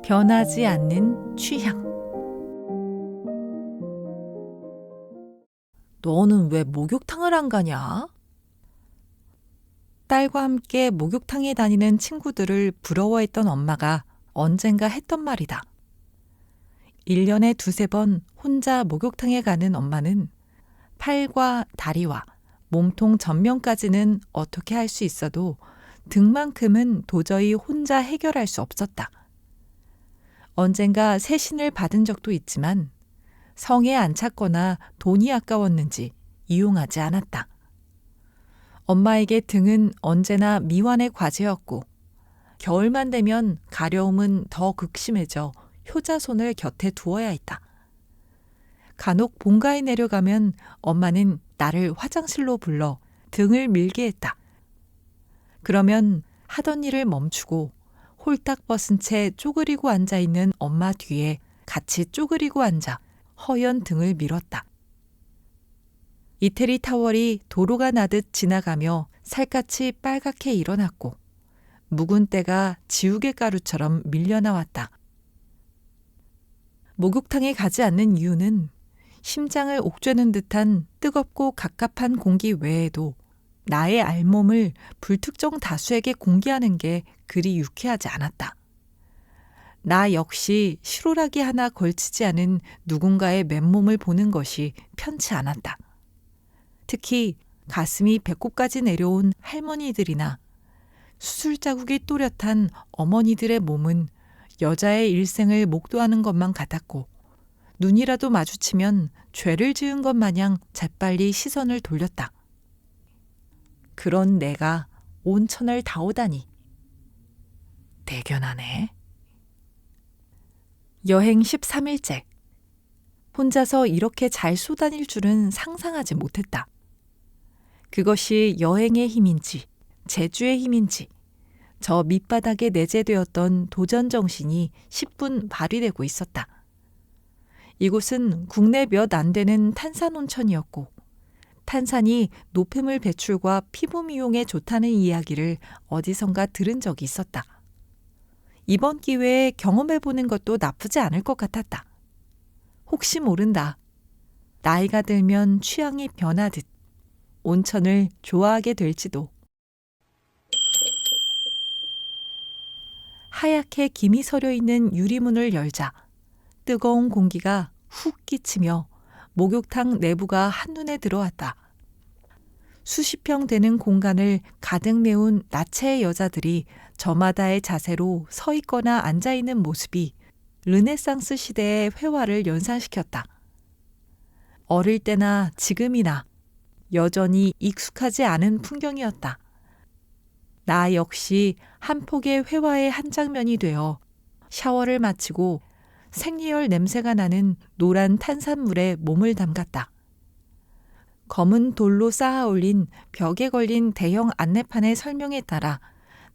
변하지 않는 취향. 너는 왜 목욕탕을 안 가냐? 딸과 함께 목욕탕에 다니는 친구들을 부러워했던 엄마가 언젠가 했던 말이다. 1년에 두세 번 혼자 목욕탕에 가는 엄마는 팔과 다리와 몸통 전면까지는 어떻게 할 수 있어도 등만큼은 도저히 혼자 해결할 수 없었다. 언젠가 세신을 받은 적도 있지만 성에 안 찼거나 돈이 아까웠는지 이용하지 않았다. 엄마에게 등은 언제나 미완의 과제였고 겨울만 되면 가려움은 더 극심해져 효자손을 곁에 두어야 했다. 간혹 본가에 내려가면 엄마는 나를 화장실로 불러 등을 밀게 했다. 그러면 하던 일을 멈추고 홀딱 벗은 채 쪼그리고 앉아있는 엄마 뒤에 같이 쪼그리고 앉아 허연 등을 밀었다. 이태리 타월이 도로가 나듯 지나가며 살갗이 빨갛게 일어났고 묵은 때가 지우개 가루처럼 밀려나왔다. 목욕탕에 가지 않는 이유는 심장을 옥죄는 듯한 뜨겁고 갑갑한 공기 외에도 나의 알몸을 불특정 다수에게 공개하는 게 그리 유쾌하지 않았다. 나 역시 실오라기 하나 걸치지 않은 누군가의 맨몸을 보는 것이 편치 않았다. 특히 가슴이 배꼽까지 내려온 할머니들이나 수술 자국이 또렷한 어머니들의 몸은 여자의 일생을 목도하는 것만 같았고 눈이라도 마주치면 죄를 지은 것 마냥 재빨리 시선을 돌렸다. 그런 내가 온천을 다 오다니. 대견하네. 여행 13일째. 혼자서 이렇게 잘 쏘다닐 줄은 상상하지 못했다. 그것이 여행의 힘인지 재주의 힘인지 저 밑바닥에 내재되었던 도전정신이 10분 발휘되고 있었다. 이곳은 국내 몇 안 되는 탄산온천이었고 탄산이 노폐물 배출과 피부 미용에 좋다는 이야기를 어디선가 들은 적이 있었다. 이번 기회에 경험해보는 것도 나쁘지 않을 것 같았다. 혹시 모른다. 나이가 들면 취향이 변하듯 온천을 좋아하게 될지도. 하얗게 김이 서려 있는 유리문을 열자 뜨거운 공기가 훅 끼치며 목욕탕 내부가 한눈에 들어왔다. 수십 평 되는 공간을 가득 메운 나체의 여자들이 저마다의 자세로 서 있거나 앉아 있는 모습이 르네상스 시대의 회화를 연상시켰다. 어릴 때나 지금이나 여전히 익숙하지 않은 풍경이었다. 나 역시 한 폭의 회화의 한 장면이 되어 샤워를 마치고 생리열 냄새가 나는 노란 탄산물에 몸을 담갔다. 검은 돌로 쌓아 올린 벽에 걸린 대형 안내판의 설명에 따라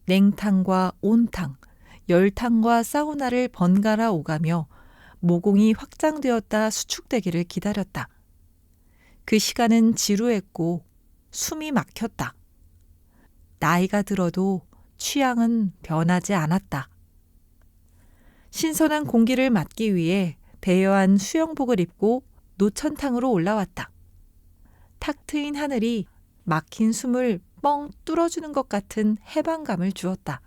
냉탕과 온탕, 열탕과 사우나를 번갈아 오가며 모공이 확장되었다 수축되기를 기다렸다. 그 시간은 지루했고 숨이 막혔다. 나이가 들어도 취향은 변하지 않았다. 신선한 공기를 맞기 위해 대여한 수영복을 입고 노천탕으로 올라왔다. 탁 트인 하늘이 막힌 숨을 뻥 뚫어주는 것 같은 해방감을 주었다.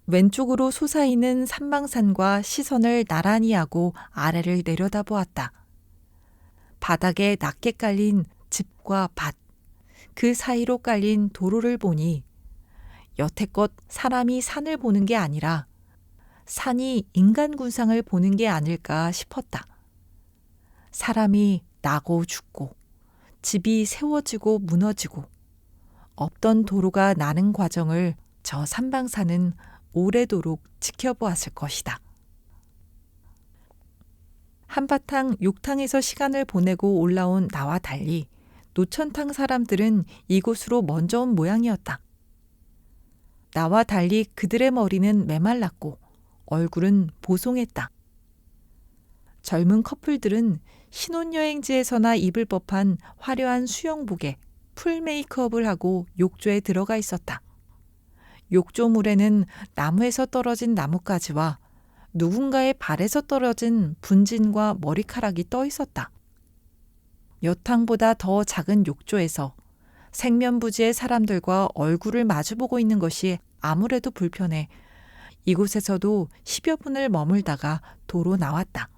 왼쪽으로 솟아있는 산방산과 시선을 나란히 하고 아래를 내려다보았다. 바닥에 낮게 깔린 집과 밭, 그 사이로 깔린 도로를 보니 여태껏 사람이 산을 보는 게 아니라 산이 인간 군상을 보는 게 아닐까 싶었다. 사람이 나고 죽고 집이 세워지고 무너지고 없던 도로가 나는 과정을 저 산방산은 오래도록 지켜보았을 것이다. 한바탕 욕탕에서 시간을 보내고 올라온 나와 달리 노천탕 사람들은 이곳으로 먼저 온 모양이었다. 나와 달리 그들의 머리는 메말랐고 얼굴은 보송했다. 젊은 커플들은 신혼여행지에서나 입을 법한 화려한 수영복에 풀 메이크업을 하고 욕조에 들어가 있었다. 욕조물에는 나무에서 떨어진 나뭇가지와 누군가의 발에서 떨어진 분진과 머리카락이 떠 있었다. 여탕보다 더 작은 욕조에서 생면부지의 사람들과 얼굴을 마주보고 있는 것이 아무래도 불편해 이곳에서도 10여 분을 머물다가 도로 나왔다.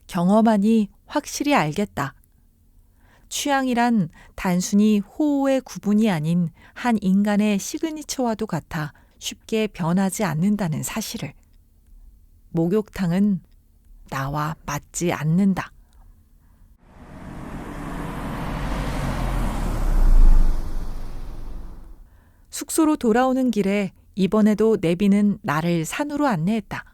경험하니 확실히 알겠다. 취향이란 단순히 호호의 구분이 아닌 한 인간의 시그니처와도 같아 쉽게 변하지 않는다는 사실을. 목욕탕은 나와 맞지 않는다. 숙소로 돌아오는 길에 이번에도 내비는 나를 산으로 안내했다.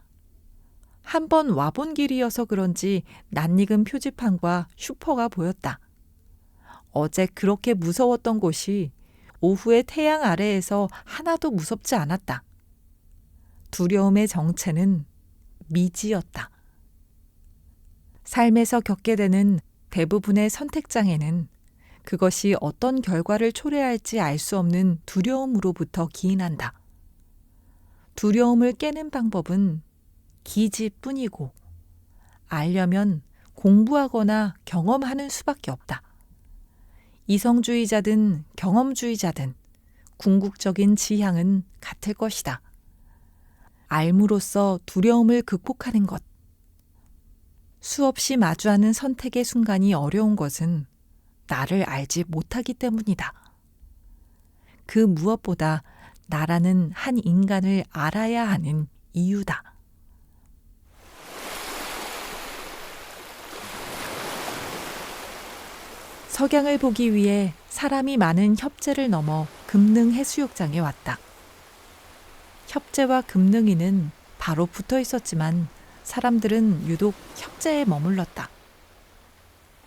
한 번 와본 길이어서 그런지 낯익은 표지판과 슈퍼가 보였다. 어제 그렇게 무서웠던 곳이 오후의 태양 아래에서 하나도 무섭지 않았다. 두려움의 정체는 미지였다. 삶에서 겪게 되는 대부분의 선택장애는 그것이 어떤 결과를 초래할지 알 수 없는 두려움으로부터 기인한다. 두려움을 깨는 방법은 기지뿐이고 알려면 공부하거나 경험하는 수밖에 없다. 이성주의자든 경험주의자든 궁극적인 지향은 같을 것이다. 알므로써 두려움을 극복하는 것. 수없이 마주하는 선택의 순간이 어려운 것은 나를 알지 못하기 때문이다. 그 무엇보다 나라는 한 인간을 알아야 하는 이유다. 석양을 보기 위해 사람이 많은 협재를 넘어 금능 해수욕장에 왔다. 협재와 금능이는 바로 붙어 있었지만 사람들은 유독 협재에 머물렀다.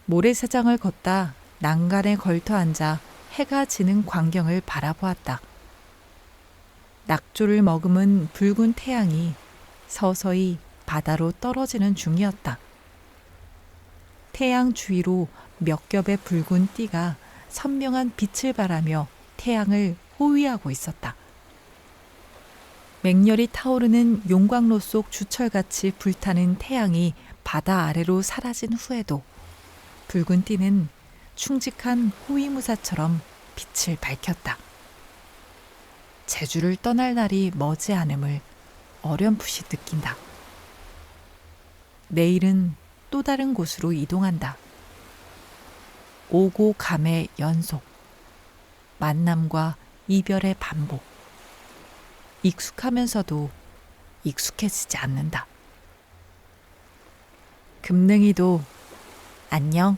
모래사장을 걷다 난간에 걸터 앉아 해가 지는 광경을 바라보았다. 낙조를 머금은 붉은 태양이 서서히 바다로 떨어지는 중이었다. 태양 주위로 몇 겹의 붉은 띠가 선명한 빛을 발하며 태양을 호위하고 있었다. 맹렬히 타오르는 용광로 속 주철같이 불타는 태양이 바다 아래로 사라진 후에도 붉은 띠는 충직한 호위무사처럼 빛을 밝혔다. 제주를 떠날 날이 머지않음을 어렴풋이 느낀다. 내일은 또 다른 곳으로 이동한다. 오고 감의 연속, 만남과 이별의 반복. 익숙하면서도 익숙해지지 않는다. 금능이도 안녕.